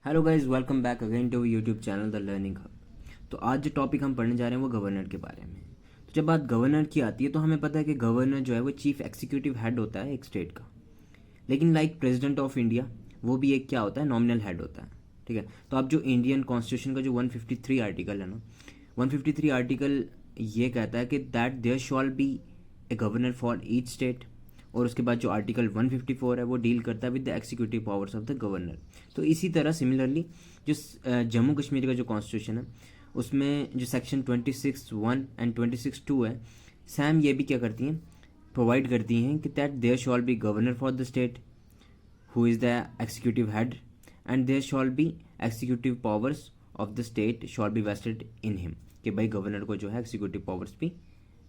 Hello guys, welcome back again to YouTube channel the learning hub. तो आज जो topic हम पढ़ने जा रहे हैं वो गवर्नर के बारे में। तो जब बात गवर्नर की आती है तो हमें पता है कि गवर्नर जो है वो चीफ एग्जीक्यूटिव हेड होता है एक स्टेट का। लेकिन लाइक प्रेसिडेंट ऑफ इंडिया, वो भी एक क्या होता है, नॉमिनल हेड होता है। ठीक है, तो अब जो इंडियन कॉन्स्टिट्यूशन का जो 153 आर्टिकल है ना, 153 आर्टिकल ये कहता है कि that there shall be a governor for each state. और उसके बाद जो आर्टिकल 154 है वो डील करता है with the executive powers of the governor. तो इसी तरह सिमिलरली जो जम्मू कश्मीर का जो कॉन्स्टिट्यूशन है उसमें जो सेक्शन 26(1) एंड 26(2) है, सैम ये भी क्या करती हैं, प्रोवाइड करती हैं कि that there shall be governor for the state who is the executive head and there shall be executive powers of the state shall be vested in him. कि भाई गवर्नर को जो है एग्जीक्यूटिव पावर्स भी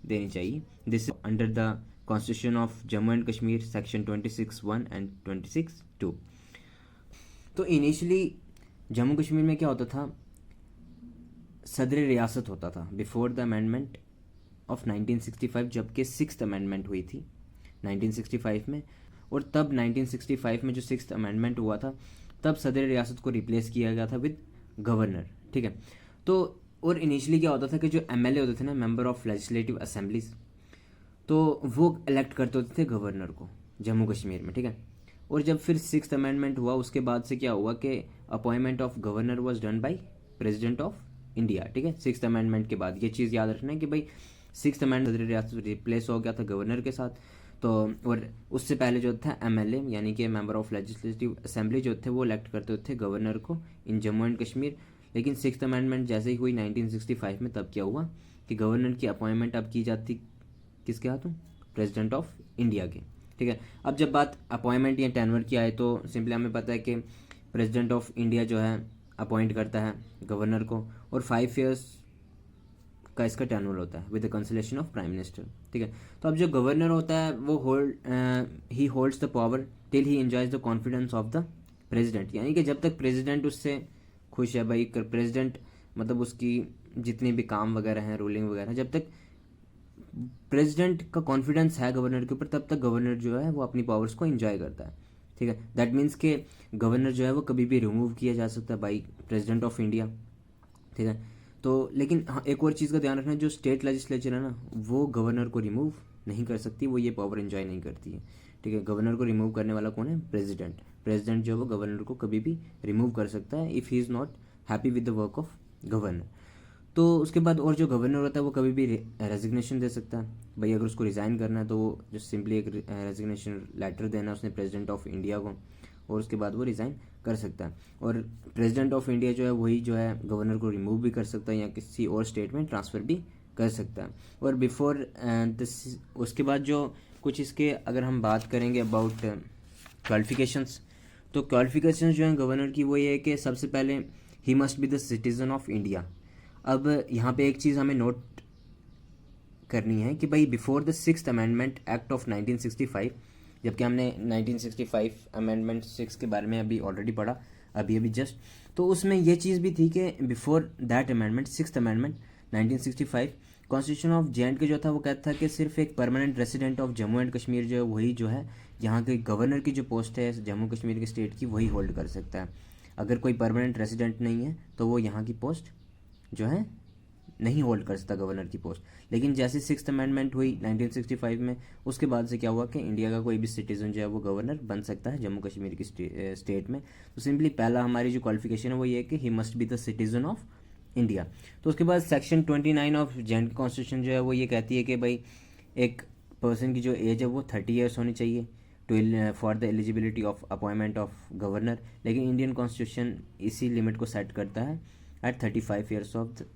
देनी चाहिए। This under the constitution of Jammu and Kashmir section 26(1) and 26(2). तो initially Jammu Kashmir में क्या होता था, सदर रियासत होता था बिफोर द अमेंडमेंट ऑफ 1965, जबकि सिक्स्थ अमेंडमेंट हुई थी 1965 में। और तब 1965 में जो सिक्स्थ अमेंडमेंट हुआ था तब सदर रियासत को रिप्लेस किया गया था विद गवर्नर। ठीक है, तो और इनिशियली क्या होता था कि जो एमएलए होते थे ना, मेंबर ऑफ लेजिस्लेटिव असेंबलीज, तो वो इलेक्ट करते होते थे गवर्नर को जम्मू कश्मीर में। ठीक है, और जब फिर सिक्स्थ अमेंडमेंट हुआ उसके बाद से क्या हुआ कि appointment of governor was done by president of India. ठीक है, सिक्स्थ अमेंडमेंट के बाद ये चीज़ याद रखना है कि भाई सिक्स्थ अमेंडमेंट रियासत रिप्लेस हो गया था गवर्नर के साथ। तो और उससे पहले जो था एमएलए यानी कि मेंबर ऑफ लेजिस्लेटिव असेंबली जो थे वो इलेक्ट करते थे गवर्नर को इन जम्मू एंड कश्मीर। लेकिन सिक्स्थ अमेंडमेंट जैसे ही हुई 1965 में, तब क्या हुआ कि गवर्नर की अपॉइंटमेंट अब की जाती किसके हाथों, प्रेसिडेंट ऑफ इंडिया के। ठीक है, अब जब बात अपॉइंटमेंट या टेनवर की आए तो सिंपली हमें पता है कि प्रेसिडेंट ऑफ इंडिया जो है अपॉइंट करता है गवर्नर को, और 5 ईयर्स का इसका टेनवर होता है with the consolation of prime minister. ठीक है, तो अब जो गवर्नर होता है वो ही holds the power till he enjoys the confidence of the president. यानी कि जब तक प्रेसिडेंट उससे खुश है, भाई प्रेसिडेंट मतलब उसकी जितनी भी काम वगैरह हैं, रूलिंग वगैरह, जब तक प्रेसिडेंट का कॉन्फिडेंस है गवर्नर के ऊपर तब तक गवर्नर जो है वो अपनी पावर्स को एंजॉय करता है। ठीक है, दैट मीन्स के गवर्नर जो है वो कभी भी रिमूव किया जा सकता है बाई प्रेसिडेंट ऑफ इंडिया। ठीक है, तो लेकिन हाँ, एक और चीज़ का ध्यान रखना, जो स्टेट लेजिस्लेचर है ना वो गवर्नर को रिमूव नहीं कर सकती, वो ये पावर एंजॉय नहीं करती है। ठीक है, गवर्नर को रिमूव करने वाला कौन है, प्रेसिडेंट। प्रेसिडेंट जो है वो गवर्नर को कभी भी रिमूव कर सकता है if he is not happy with the work of governor. तो उसके बाद और जो गवर्नर होता है वो कभी भी रेजिग्नेशन दे सकता है। भाई अगर उसको रिज़ाइन करना है तो वो जो सिंपली एक रेजिग्नेशन लेटर देना है उसने प्रेसिडेंट ऑफ इंडिया को, और उसके बाद वो रिज़ाइन कर सकता है। और प्रेसिडेंट ऑफ इंडिया जो है वही जो है गवर्नर को रिमूव भी कर सकता है या किसी और स्टेट में ट्रांसफ़र भी कर सकता है। और बिफोर दिस उसके बाद जो कुछ इसके अगर हम बात करेंगे अबाउट क्वालिफिकेशंस, तो क्वालिफिकेशंस जो हैं गवर्नर की वो ये है कि सबसे पहले he must be the citizen of India. अब यहाँ पे एक चीज़ हमें नोट करनी है कि भाई before the sixth amendment act of 1965, जबकि हमने 1965 अमेंडमेंट 6 के बारे में अभी ऑलरेडी पढ़ा अभी जस्ट, तो उसमें ये चीज़ भी थी कि before that amendment, sixth amendment 1965, constitution of J जो था वो कहता था कि सिर्फ एक permanent resident of Jammu and Kashmir जो है वही जो है यहाँ के गवर्नर की जो पोस्ट है जम्मू कश्मीर के स्टेट की वही होल्ड कर सकता है। अगर कोई परमानेंट रेसिडेंट नहीं है तो वो यहाँ की पोस्ट जो है नहीं होल्ड कर सकता गवर्नर की पोस्ट। लेकिन जैसे सिक्स्थ अमेंडमेंट हुई 1965 में, उसके बाद से क्या हुआ कि इंडिया का कोई भी सिटीजन जो है वो गवर्नर बन सकता है जम्मू कश्मीर की स्टेट में। तो सिंपली पहला हमारी जो क्वालिफिकेशन है वो ये है कि he must be the citizen of India. तो उसके बाद सेक्शन 29 ऑफ जे कॉन्स्टिट्यूशन जो है वो ये कहती है कि भाई एक पर्सन की जो एज है वो 30 ईयर्स होनी चाहिए to for the eligibility of appointment of governor. लेकिन इंडियन कॉन्स्टिट्यूशन इसी लिमिट को सेट करता है at 35 years of the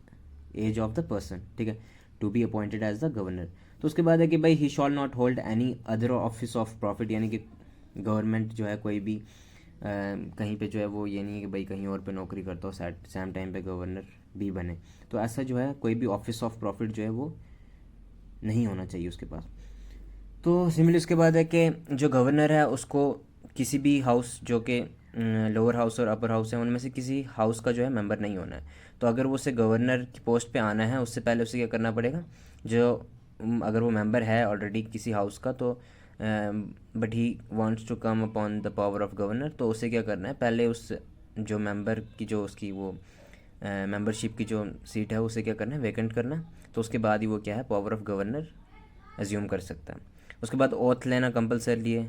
age of the person. ठीक है, to be appointed as the governor. तो उसके बाद है कि भाई he shall not hold any other office of profit, यानी कि गवर्नमेंट जो है कोई भी कहीं पे जो है वो ये नहीं है कि भाई कहीं और पे नौकरी करता हो सेम टाइम पे गवर्नर भी बने। तो ऐसा जो है कोई भी ऑफिस ऑफ प्रॉफिट जो है वो नहीं होना चाहिए उसके पास। तो सिमिलरली उसके बाद है कि जो गवर्नर है उसको किसी भी हाउस जो कि लोअर हाउस और अपर हाउस है उनमें से किसी हाउस का जो है मेंबर नहीं होना है। तो अगर वो उसे गवर्नर की पोस्ट पे आना है उससे पहले उसे क्या करना पड़ेगा, जो अगर वो मेंबर है ऑलरेडी किसी हाउस का तो but he wants to come upon the power of governor, तो उसे क्या करना है, पहले उस जो मेंबर की जो उसकी वो मेंबरशिप की जो सीट है उसे क्या करना है, वैकेंट करना है। तो उसके बाद ही वो क्या है, पावर ऑफ गवर्नर एज्यूम कर सकता है। उसके बाद ओथ लेना कंपलसरी है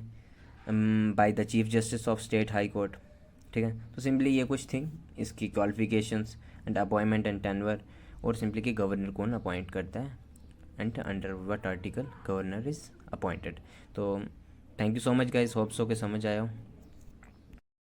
by the chief justice of state high court. ठीक है, तो सिंपली ये कुछ थिंग इसकी qualifications and appointment and tenure, और सिंपली कि गवर्नर कौन अपॉइंट करता है and under what article governor is appointed. तो thank you so much guys, hope so के समझ आया हो।